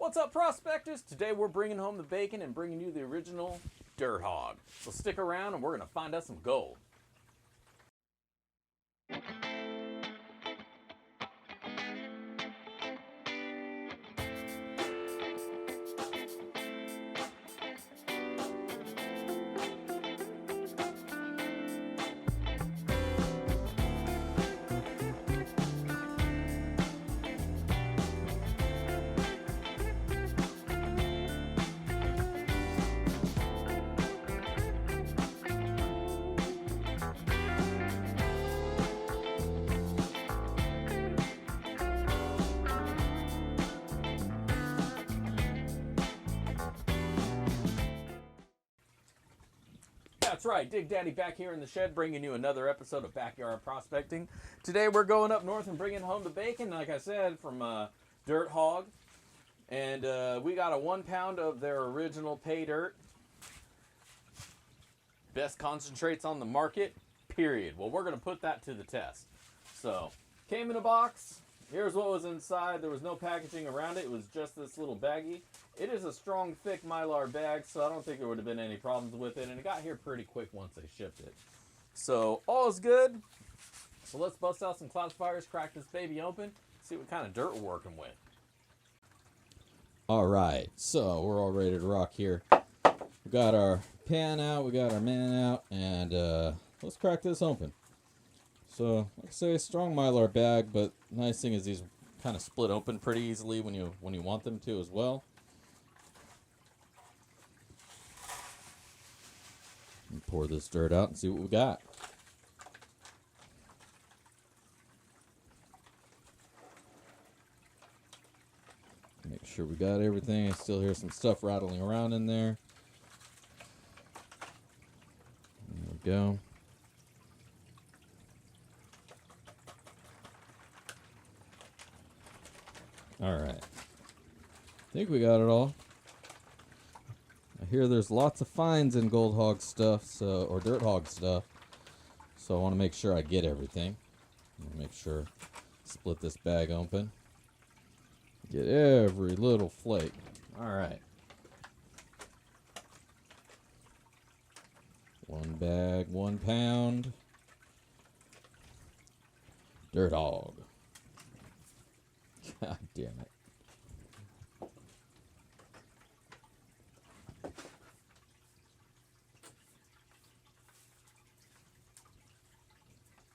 What's up, prospectors? Today we're bringing home the bacon and bringing you the original Dirt Hog. So stick around and we're going to find us some gold. That's right, Dig Daddy back here in the shed bringing you another episode of Backyard Prospecting. Today we're going up north and bringing home the bacon, like I said, from DirtHogg. And we got a 1 pound of their original Paydirt. Best concentrates on the market, period. Well, we're going to put that to the test. So, came in a box. Here's what was inside. There was no packaging around it. It was just this little baggie. It is a strong, thick Mylar bag, so I don't think there would have been any problems with it. And it got here pretty quick once they shipped it. So, all is good. So let's bust out some classifiers, crack this baby open, see what kind of dirt we're working with. All right, so we're all ready to rock here. We got our pan out, we got our man out, and let's crack this open. So, like I say, strong Mylar bag, but nice thing is these kind of split open pretty easily when you want them to as well. And pour this dirt out and see what we got. Make sure we got everything. I still hear some stuff rattling around in there. There we go. All right. I think we got it all. I hear there's lots of finds in Gold Hog stuff, or Dirt Hog stuff. So I want to make sure I get everything. Make sure, split this bag open. Get every little flake. All right. 1 bag, 1 pound. Dirt Hog. God damn it.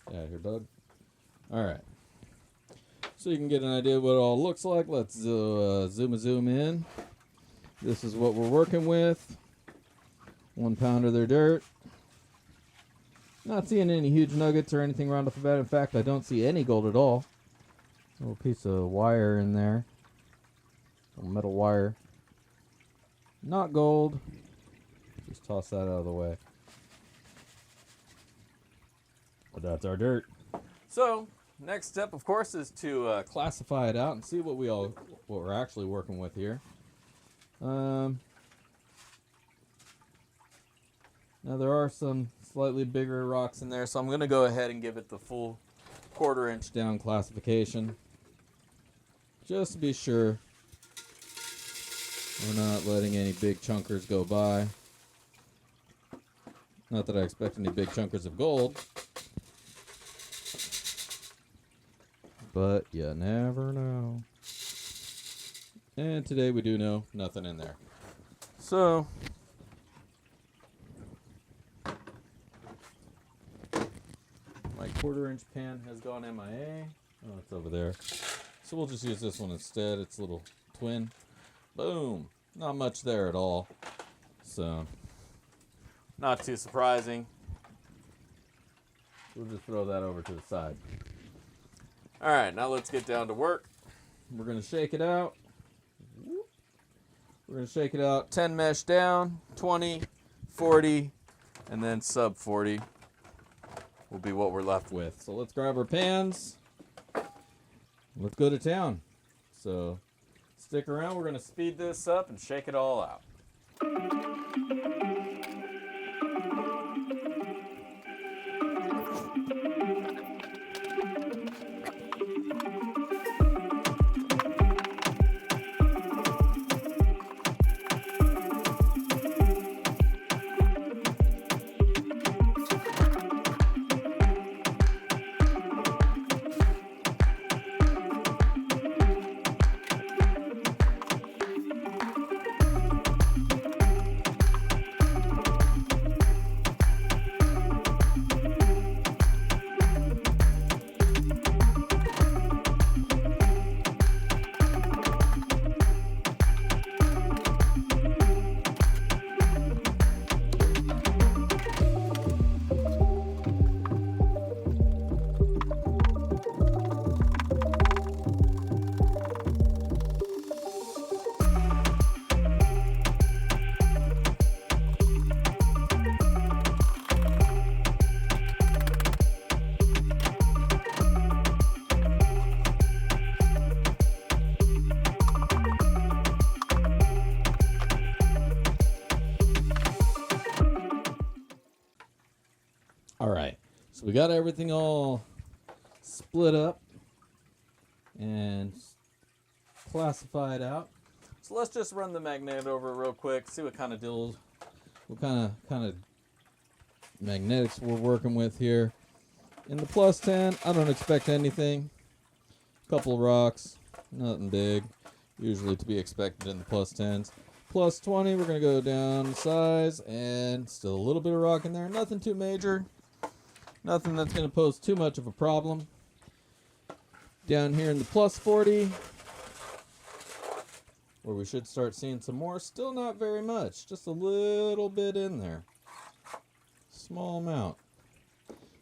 Get out of here, bud. Alright. So you can get an idea of what it all looks like. Let's zoom in. This is what we're working with. 1 pound of their dirt. Not seeing any huge nuggets or anything right off the bat. In fact, I don't see any gold at all. A little piece of wire in there. A little metal wire. Not gold. Just toss that out of the way. But that's our dirt. So, next step, of course, is to Classify it out and see what we're actually working with here. Now there are some slightly bigger rocks in there, so I'm going to go ahead and give it the full 1/4 inch down classification. Just to be sure we're not letting any big chunkers go by. Not that I expect any big chunkers of gold. But you never know. And today we do know nothing in there. So, my 1/4 inch pan has gone MIA. Oh, it's over there. So we'll just use this one instead. It's a little twin. Boom. Not much there at all. So, not too surprising. we'll just throw that over to the side. All right, now let's get down to work. We're going to shake it out. We're going to shake it out. 10 mesh down, 20, 40, and then sub 40 will be what we're left with. So let's grab our pans. Let's go to town. So stick around. We're going to speed this up and shake it all out. So we got everything all split up and classified out. So let's just run the magnet over real quick, see what kind of deals, what kind of magnetics we're working with here. In the plus 10, I don't expect anything. A couple of rocks, nothing big, usually to be expected in the plus 10s. Plus 20, we're going to go down size, and still a little bit of rock in there. Nothing too major. Nothing that's going to pose too much of a problem. Down here in the plus 40, where we should start seeing some more. Still not very much. Just a little bit in there. Small amount.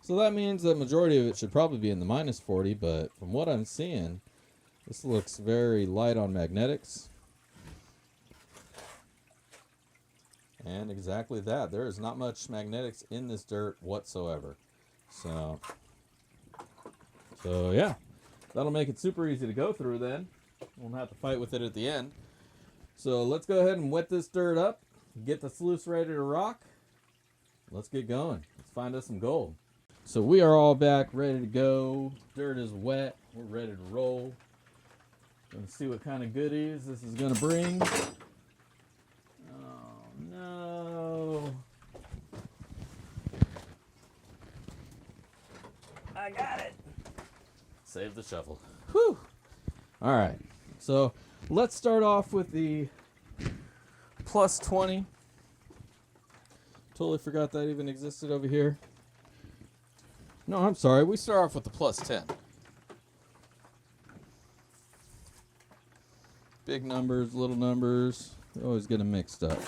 So that means the majority of it should probably be in the minus 40, but from what I'm seeing, this looks very light on magnetics. And exactly that. There is not much magnetics in this dirt whatsoever. So yeah. That'll make it super easy to go through then. Won't have to fight with it at the end. So let's go ahead and wet this dirt up. Get the sluice ready to rock. Let's get going. Let's find us some gold. So we are all back, ready to go. Dirt is wet. We're ready to roll. Gonna see what kind of goodies this is gonna bring. Oh no. I got it. Save the shovel. Whew. All right. So let's start off with the plus 20. Totally forgot that even existed over here. No, I'm sorry. We start off with the plus 10. Big numbers, little numbers. We always get them mixed up.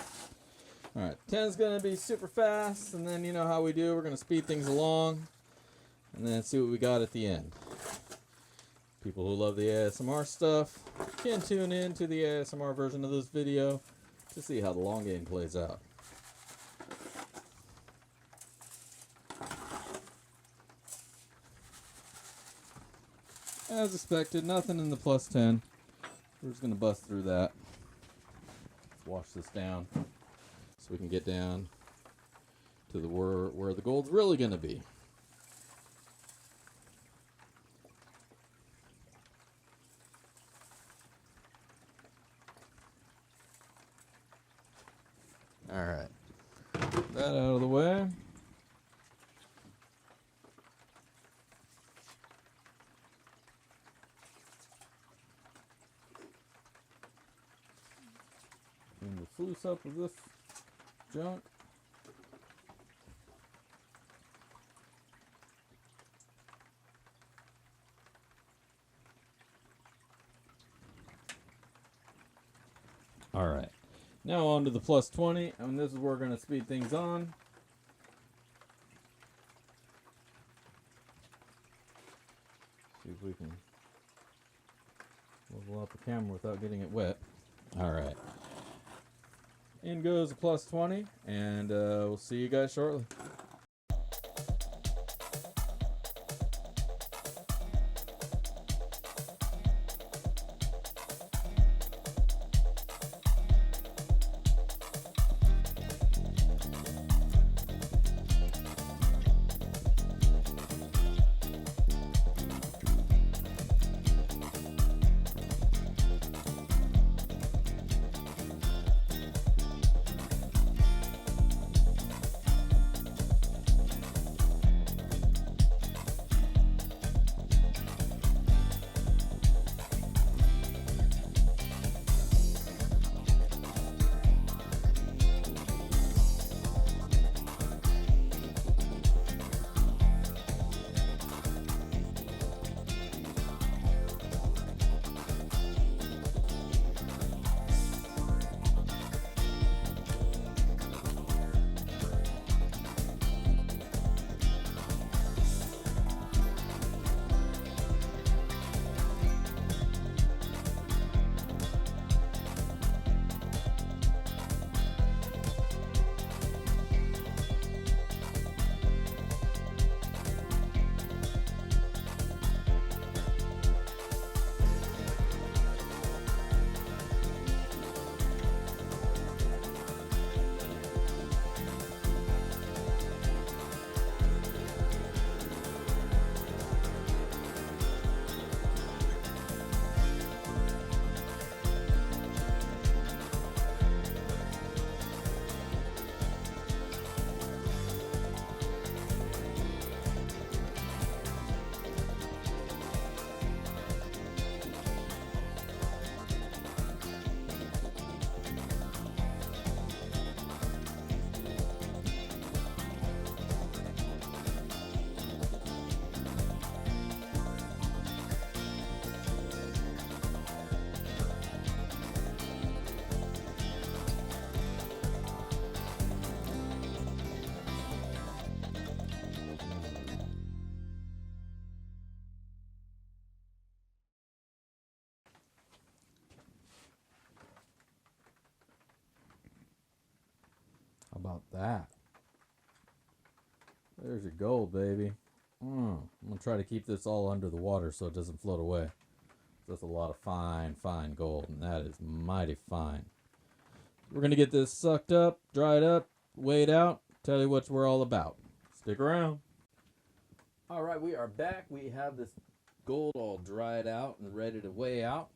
All right. 10 is going to be super fast. And then you know how we do. We're going to speed things along. And then see what we got at the end. People who love the ASMR stuff can tune in to the ASMR version of this video to see how the long game plays out. As expected, nothing in the plus 10. We're just going to bust through that. Let's wash this down so we can get down to the where the gold's really going to be. All right, get that out of the way. Clean the sluice up with this junk. All right. Now on to the plus 20, and this is where we're going to speed things on. See if we can level up the camera without getting it wet. All right. In goes the plus 20, and we'll see you guys shortly. about that? There's your gold, baby. I'm going to try to keep this all under the water so it doesn't float away. That's a lot of fine, fine gold, and that is mighty fine. We're going to get this sucked up, dried up, weighed out, tell you what we're all about. Stick around. All right, we are back. We have this gold all dried out and ready to weigh out.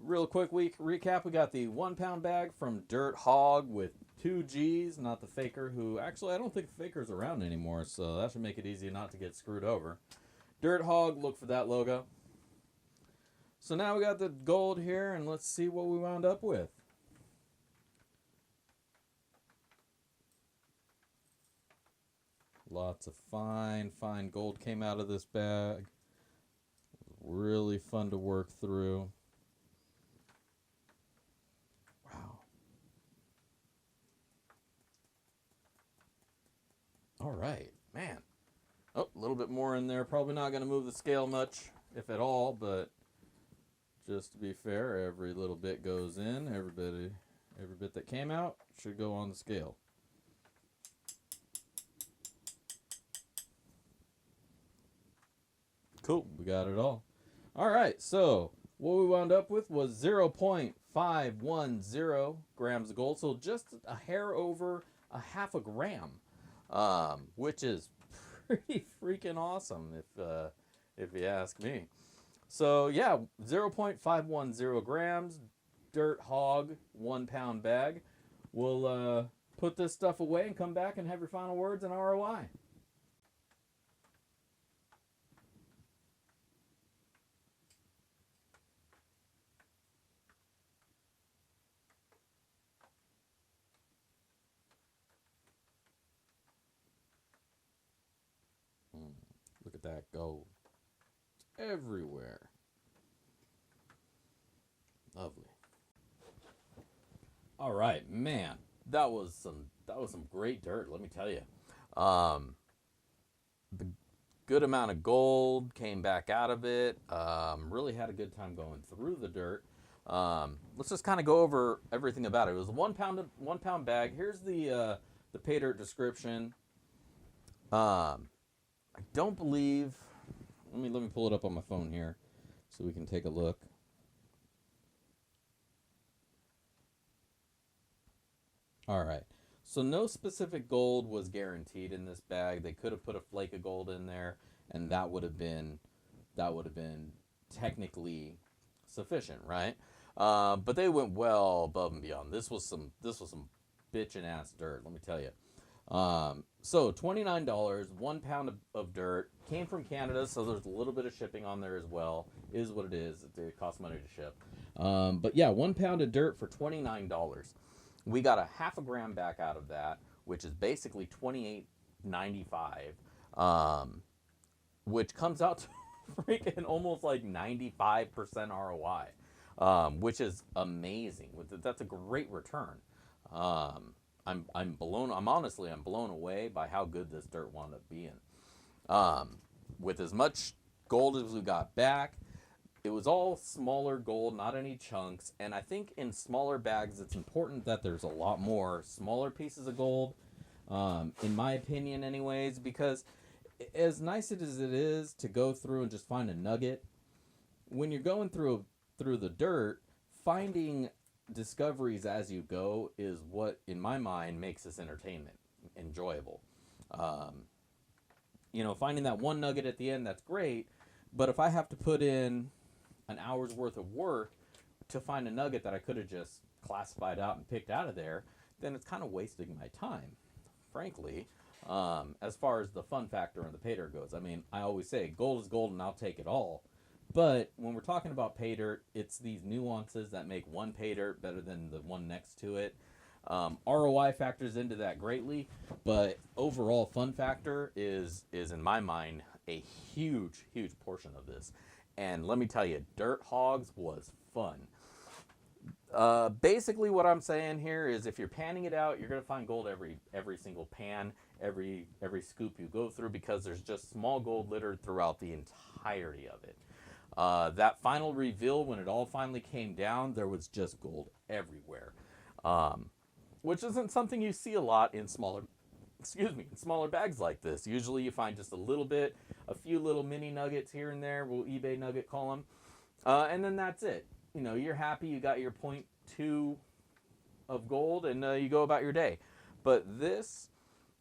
Real quick recap, we got the 1 pound bag from DirtHogg with 2 G's, not the faker who, actually I don't think the faker's around anymore, so that should make it easy not to get screwed over. DirtHogg, look for that logo. So now we got the gold here, and let's see what we wound up with. Lots of fine, fine gold came out of this bag. Really fun to work through. Wow. All right, man. Oh, a little bit more in there. Probably not going to move the scale much, if at all, but just to be fair, every little bit goes in. Every bit that came out should go on the scale. Cool, we got it all. All right, so what we wound up with was 0.510 grams of gold, so just a hair over a half a gram, which is pretty freaking awesome if you ask me. So yeah, 0.510 grams, DirtHogg 1 pound bag. We'll put this stuff away and come back and have your final words and ROI. Look at that gold. It's everywhere. Lovely. All right, man. That was some great dirt, let me tell you. The good amount of gold came back out of it. Really had a good time going through the dirt. Let's just kind of go over everything about it. It was a 1 pound bag. Here's the Paydirt description. I don't believe, let me pull it up on my phone here so we can take a look. All right, so no specific gold was guaranteed in this bag. They could have put a flake of gold in there, and that would have been technically sufficient, right? But they went well above and beyond. This was some bitchin' ass dirt, let me tell you. So $29, 1 pound of dirt, came from Canada, so there's a little bit of shipping on there as well. Is what it is. It costs money to ship. But yeah, 1 pound of dirt for $29. We got a half a gram back out of that, which is basically $28.95, which comes out to freaking almost like 95% ROI, which is amazing. That's a great return. I'm honestly blown away by how good this dirt wound up being. With as much gold as we got back, it was all smaller gold, not any chunks. And I think in smaller bags, it's important that there's a lot more smaller pieces of gold, in my opinion anyways, because as nice as it is to go through and just find a nugget, when you're going through the dirt, finding discoveries as you go is what, in my mind, makes this entertainment enjoyable. Finding that one nugget at the end, that's great, but if I have to put in an hour's worth of work to find a nugget that I could have just classified out and picked out of there, then it's kind of wasting my time, frankly, as far as the fun factor in the Paydirt goes. I mean, I always say gold is gold and I'll take it all. But when we're talking about Paydirt, it's these nuances that make one Paydirt better than the one next to it. ROI factors into that greatly, but overall fun factor is in my mind a huge portion of this. And let me tell you, DirtHogg's was fun. Basically what I'm saying here is if you're panning it out, you're going to find gold every single pan, every scoop you go through, because there's just small gold littered throughout the entirety of it. That final reveal, when it all finally came down, there was just gold everywhere. which isn't something you see a lot in smaller, in smaller bags like this. Usually you find just a little bit, a few little mini nuggets here and there. We'll eBay nugget call them. And then that's it. You know, you're happy you got your 0.2 of gold, and you go about your day. But this,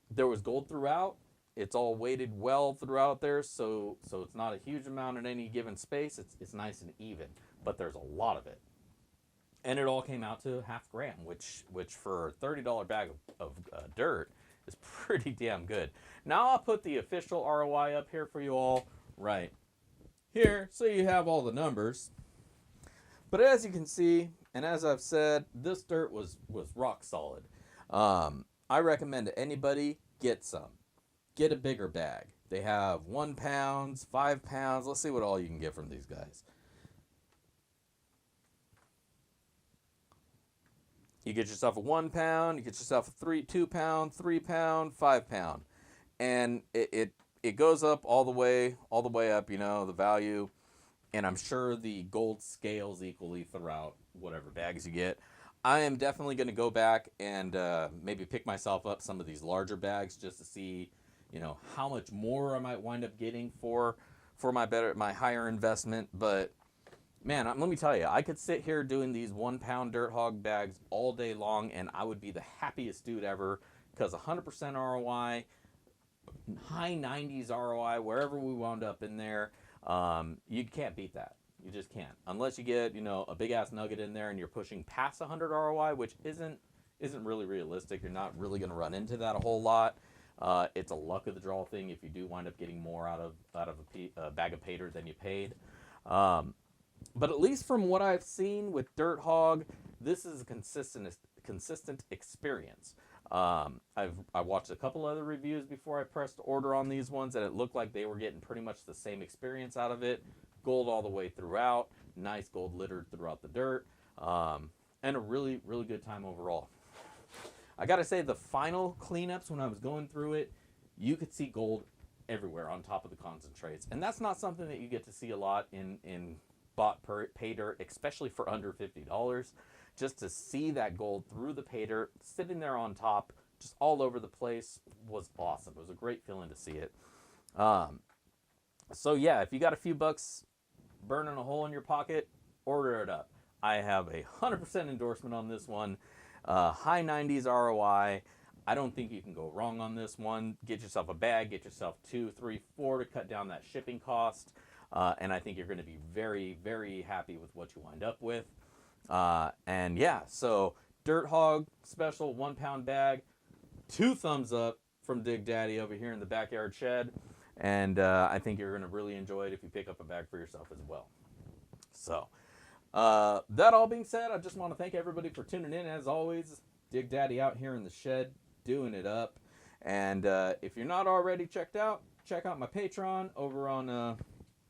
there was gold throughout. It's all weighted well throughout there, so it's not a huge amount in any given space. It's nice and even, but there's a lot of it. And it all came out to half gram, which for a $30 bag of dirt is pretty damn good. Now I'll put the official ROI up here for you all right here, so you have all the numbers. But as you can see, and as I've said, this dirt was rock solid. I recommend to anybody, get some. Get a bigger bag. They have 1 pound, 5 pounds. Let's see what all you can get from these guys. You get yourself a 1 pound, you get yourself a 2 pound, 3 pound, 5 pound. And it goes up all the way up, you know, the value. And I'm sure the gold scales equally throughout whatever bags you get. I am definitely going to go back and maybe pick myself up some of these larger bags just to see, you know, how much more I might wind up getting for my higher investment. But man, let me tell you, I could sit here doing these 1 pound DirtHogg bags all day long, and I would be the happiest dude ever, because 100% ROI, high 90s ROI, wherever we wound up in there, you can't beat that. You just can't, unless you get, you know, a big ass nugget in there and you're pushing past 100 ROI, which isn't really realistic. You're not really going to run into that a whole lot. It's a luck of the draw thing if you do wind up getting more out of a bag of Paydirt than you paid. But at least from what I've seen with DirtHogg, this is a consistent experience. I watched a couple other reviews before I pressed order on these ones, and it looked like they were getting pretty much the same experience out of it. Gold all the way throughout, nice gold littered throughout the dirt, and a really, really good time overall. I gotta say, the final cleanups, when I was going through it, you could see gold everywhere on top of the concentrates, and that's not something that you get to see a lot in bought Paydirt, especially for under $50. Just to see that gold through the Paydirt, sitting there on top, just all over the place, was awesome. It was a great feeling to see it. So yeah, if you got a few bucks burning a hole in your pocket, order it up. I have a 100% endorsement on this one. High 90s ROI. I don't think you can go wrong on this one. Get yourself a bag, get yourself 2, 3, 4 to cut down that shipping cost. And I think you're going to be very, very happy with what you wind up with. And yeah, so DirtHogg Special 1 pound bag, 2 thumbs up from Dig Daddy over here in the backyard shed. And I think you're going to really enjoy it if you pick up a bag for yourself as well. So that all being said, I just want to thank everybody for tuning in. As always, Dig Daddy out here in the shed doing it up. And if you're not already checked out, check out my Patreon over on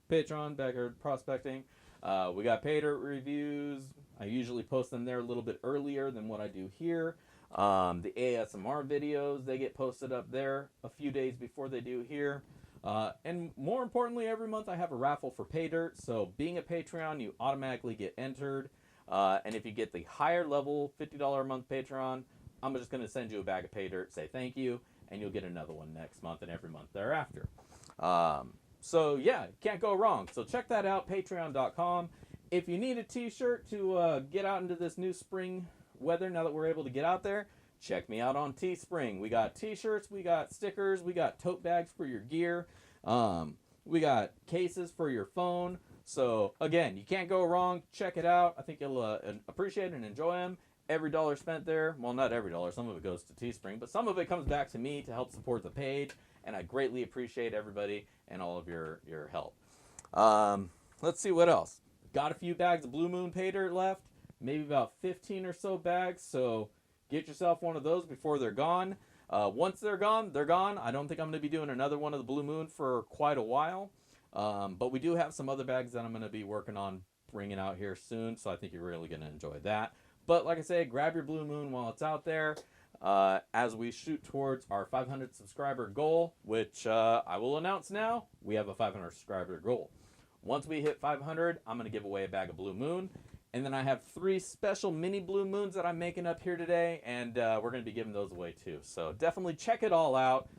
Patreon, Backyard Prospecting. We got Paydirt reviews. I usually post them there a little bit earlier than what I do here. The ASMR videos, they get posted up there a few days before they do here. And more importantly, every month I have a raffle for Paydirt. So being a Patreon, you automatically get entered. And if you get the higher level $50 a month Patreon, I'm just going to send you a bag of Paydirt, say thank you, and you'll get another one next month and every month thereafter. So yeah, can't go wrong. So check that out, patreon.com. If you need a t-shirt to get out into this new spring weather, now that we're able to get out there, check me out on Teespring. We got t-shirts, we got stickers, we got tote bags for your gear. We got cases for your phone. So again, you can't go wrong. Check it out. I think you'll appreciate and enjoy them. Every dollar spent there, well, not every dollar, some of it goes to Teespring, but some of it comes back to me to help support the page, and I greatly appreciate everybody and all of your help. Let's see what else. Got a few bags of Blue Moon Paydirt left, maybe about 15 or so bags, so get yourself one of those before they're gone. Once they're gone, they're gone. I don't think I'm going to be doing another one of the Blue Moon for quite a while, but we do have some other bags that I'm going to be working on bringing out here soon, so I think you're really going to enjoy that. But like I say, grab your Blue Moon while it's out there as we shoot towards our 500 subscriber goal, which I will announce now. We have a 500 subscriber goal. Once we hit 500, I'm going to give away a bag of Blue Moon. And then I have 3 special mini blue moons that I'm making up here today, and we're going to be giving those away too. So definitely check it all out.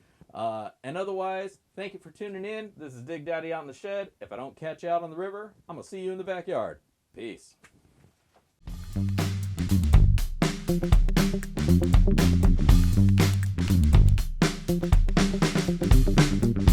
And otherwise, thank you for tuning in. This is Dig Daddy out in the shed. If I don't catch you out on the river, I'm going to see you in the backyard. Peace. Thank you.